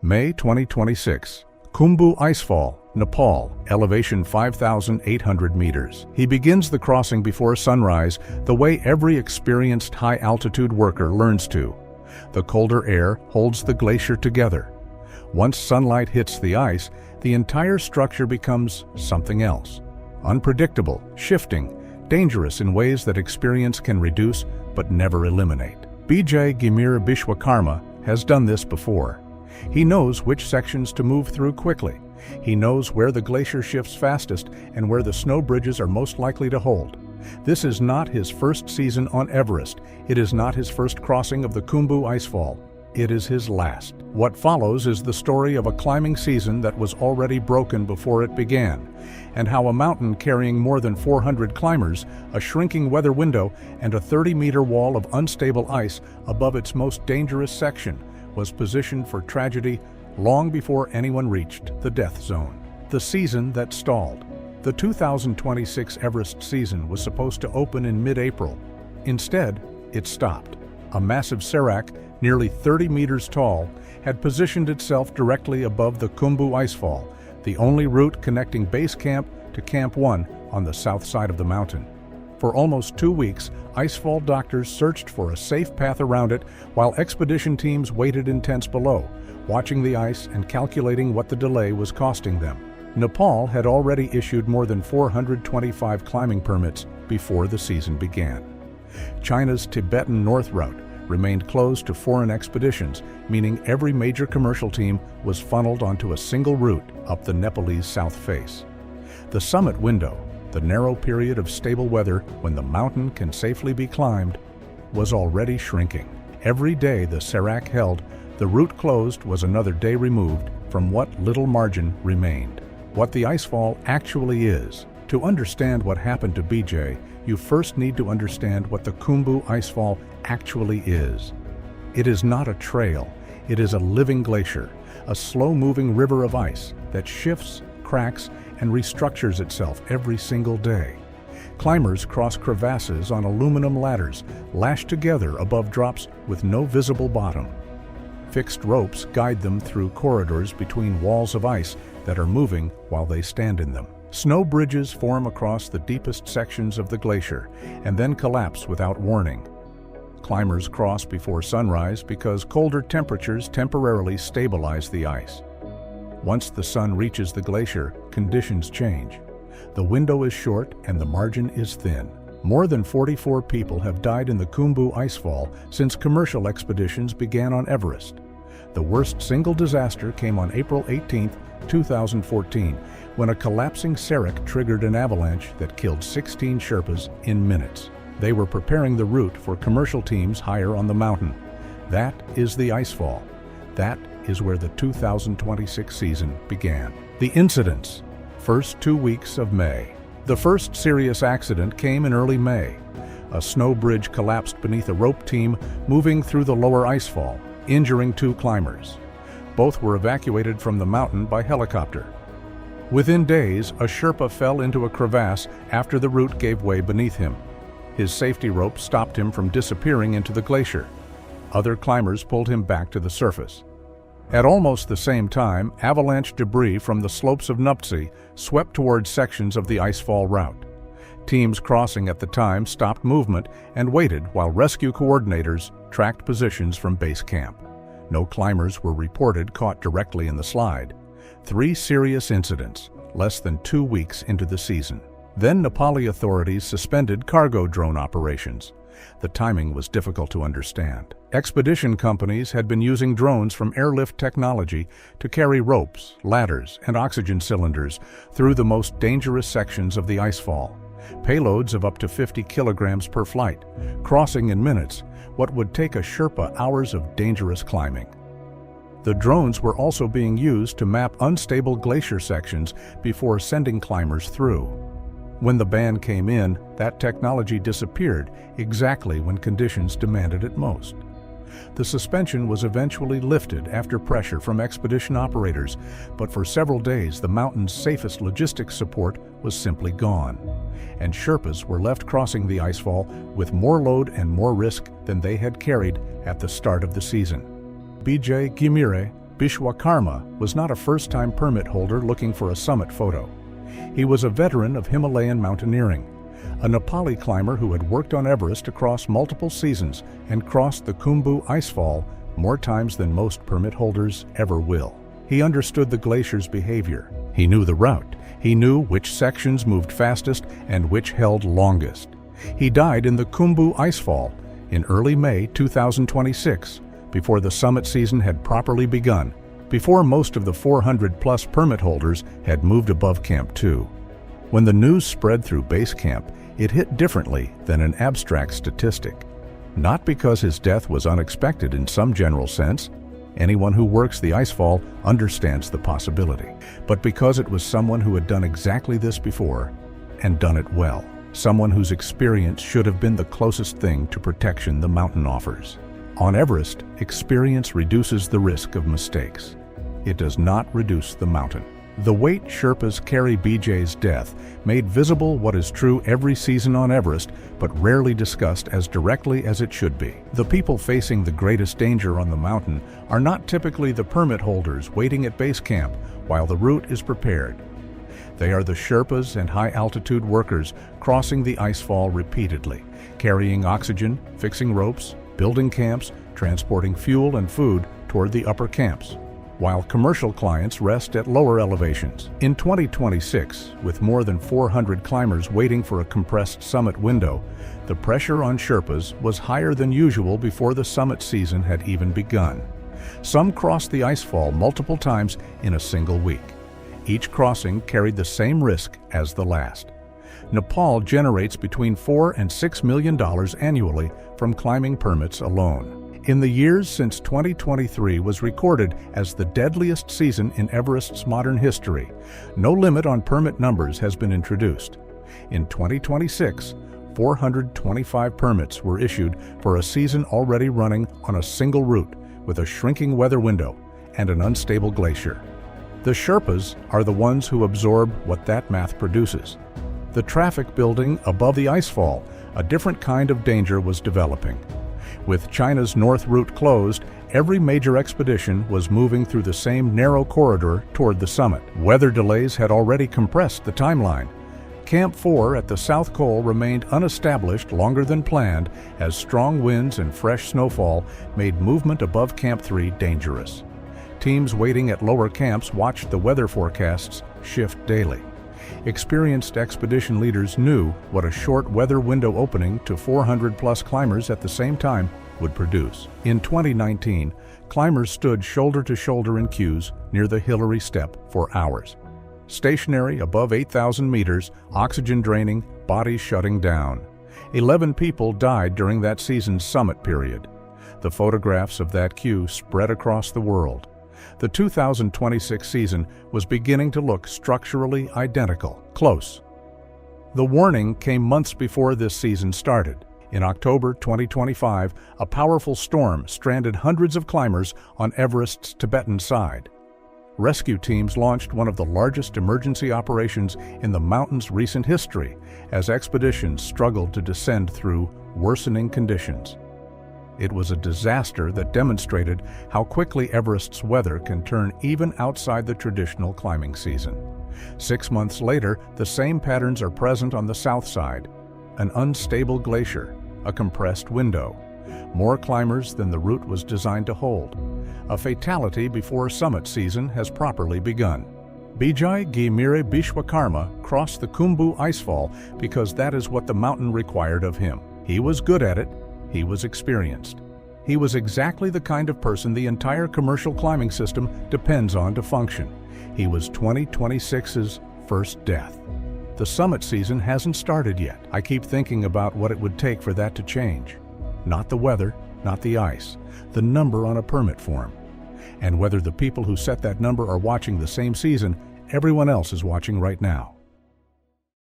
May 2026. Khumbu Icefall, Nepal, elevation 5,800 meters. He begins the crossing before sunrise, the way every experienced high-altitude worker learns to. The colder air holds the glacier together. Once sunlight hits the ice, the entire structure becomes something else. Unpredictable, shifting, dangerous in ways that experience can reduce but never eliminate. Bijay Gimir Bishwakarma has done this before. He knows which sections to move through quickly. He knows where the glacier shifts fastest and where the snow bridges are most likely to hold. This is not his first season on Everest. It is not his first crossing of the Khumbu Icefall. It is his last. What follows is the story of a climbing season that was already broken before it began, and how a mountain carrying more than 400 climbers, a shrinking weather window, and a 30-meter wall of unstable ice above its most dangerous section was positioned for tragedy long before anyone reached the death zone. The season that stalled. The 2026 Everest season was supposed to open in mid-April. Instead, it stopped. A massive serac, nearly 30 meters tall, had positioned itself directly above the Khumbu Icefall, the only route connecting base camp to Camp 1 on the south side of the mountain. For almost 2 weeks, Icefall doctors searched for a safe path around it while expedition teams waited in tents below, watching the ice and calculating what the delay was costing them. Nepal had already issued more than 425 climbing permits before the season began. China's Tibetan North Route remained closed to foreign expeditions, meaning every major commercial team was funneled onto a single route up the Nepalese south face. The summit window, the narrow period of stable weather when the mountain can safely be climbed, was already shrinking. Every day the serac held, the route closed was another day removed from what little margin remained. What the Icefall actually is. To understand what happened to Bijay, you first need to understand what the Khumbu Icefall actually is. It is not a trail, it is a living glacier, a slow-moving river of ice that shifts, cracks, and restructures itself every single day. Climbers cross crevasses on aluminum ladders, lashed together above drops with no visible bottom. Fixed ropes guide them through corridors between walls of ice that are moving while they stand in them. Snow bridges form across the deepest sections of the glacier and then collapse without warning. Climbers cross before sunrise because colder temperatures temporarily stabilize the ice. Once the sun reaches the glacier, conditions change. The window is short and the margin is thin. More than 44 people have died in the Khumbu Icefall since commercial expeditions began on Everest. The worst single disaster came on April 18, 2014, when a collapsing serac triggered an avalanche that killed 16 Sherpas in minutes. They were preparing the route for commercial teams higher on the mountain. That is the Icefall. That is where the 2026 season began. The incidents. First 2 weeks of May. The first serious accident came in early May. A snow bridge collapsed beneath a rope team moving through the lower Icefall, injuring 2 climbers. Both were evacuated from the mountain by helicopter. Within days, a Sherpa fell into a crevasse after the route gave way beneath him. His safety rope stopped him from disappearing into the glacier. Other climbers pulled him back to the surface. At almost the same time, avalanche debris from the slopes of Nuptse swept towards sections of the Icefall route. Teams crossing at the time stopped movement and waited while rescue coordinators tracked positions from base camp. No climbers were reported caught directly in the slide. 3 serious incidents, less than 2 weeks into the season. Then Nepali authorities suspended cargo drone operations. The timing was difficult to understand. Expedition companies had been using drones from airlift technology to carry ropes, ladders, and oxygen cylinders through the most dangerous sections of the Icefall. Payloads of up to 50 kilograms per flight, crossing in minutes what would take a Sherpa hours of dangerous climbing. The drones were also being used to map unstable glacier sections before sending climbers through. When the ban came in, that technology disappeared exactly when conditions demanded it most. The suspension was eventually lifted after pressure from expedition operators, but for several days the mountain's safest logistics support was simply gone, and Sherpas were left crossing the Icefall with more load and more risk than they had carried at the start of the season. Bijay Gimir Bishwakarma was not a first-time permit holder looking for a summit photo. He was a veteran of Himalayan mountaineering, a Nepali climber who had worked on Everest across multiple seasons and crossed the Khumbu Icefall more times than most permit holders ever will. He understood the glacier's behavior. He knew the route. He knew which sections moved fastest and which held longest. He died in the Khumbu Icefall in early May 2026, before the summit season had properly begun, before most of the 400-plus permit holders had moved above Camp 2. When the news spread through base camp, it hit differently than an abstract statistic. Not because his death was unexpected in some general sense. Anyone who works the Icefall understands the possibility. But because it was someone who had done exactly this before, and done it well. Someone whose experience should have been the closest thing to protection the mountain offers. On Everest, experience reduces the risk of mistakes. It does not reduce the mountain. The weight Sherpas carry BJ's death made visible what is true every season on Everest, but rarely discussed as directly as it should be. The people facing the greatest danger on the mountain are not typically the permit holders waiting at base camp while the route is prepared. They are the Sherpas and high-altitude workers crossing the Icefall repeatedly, carrying oxygen, fixing ropes, building camps, transporting fuel and food toward the upper camps, while commercial clients rest at lower elevations. In 2026, with more than 400 climbers waiting for a compressed summit window, the pressure on Sherpas was higher than usual before the summit season had even begun. Some crossed the Icefall multiple times in a single week. Each crossing carried the same risk as the last. Nepal generates between $4 and $6 million annually from climbing permits alone. In the years since 2023 was recorded as the deadliest season in Everest's modern history, no limit on permit numbers has been introduced. In 2026, 425 permits were issued for a season already running on a single route with a shrinking weather window and an unstable glacier. The Sherpas are the ones who absorb what that math produces. The traffic building above the Icefall, a different kind of danger was developing. With China's north route closed, every major expedition was moving through the same narrow corridor toward the summit. Weather delays had already compressed the timeline. Camp 4 at the South Col remained unestablished longer than planned as strong winds and fresh snowfall made movement above Camp 3 dangerous. Teams waiting at lower camps watched the weather forecasts shift daily. Experienced expedition leaders knew what a short weather window opening to 400-plus climbers at the same time would produce. In 2019, climbers stood shoulder to shoulder in queues near the Hillary Step for hours. Stationary above 8,000 meters, oxygen draining, bodies shutting down. 11 people died during that season's summit period. The photographs of that queue spread across the world. The 2026 season was beginning to look structurally identical, close. The warning came months before this season started. In October 2025, a powerful storm stranded hundreds of climbers on Everest's Tibetan side. Rescue teams launched one of the largest emergency operations in the mountain's recent history as expeditions struggled to descend through worsening conditions. It was a disaster that demonstrated how quickly Everest's weather can turn even outside the traditional climbing season. 6 months later, the same patterns are present on the south side. An unstable glacier, a compressed window, more climbers than the route was designed to hold. A fatality before summit season has properly begun. Bijay Gimire Bishwakarma crossed the Khumbu Icefall because that is what the mountain required of him. He was good at it. He was experienced. He was exactly the kind of person the entire commercial climbing system depends on to function. He was 2026's first death. The summit season hasn't started yet. I keep thinking about what it would take for that to change. Not the weather, not the ice, the number on a permit form. And whether the people who set that number are watching the same season everyone else is watching right now.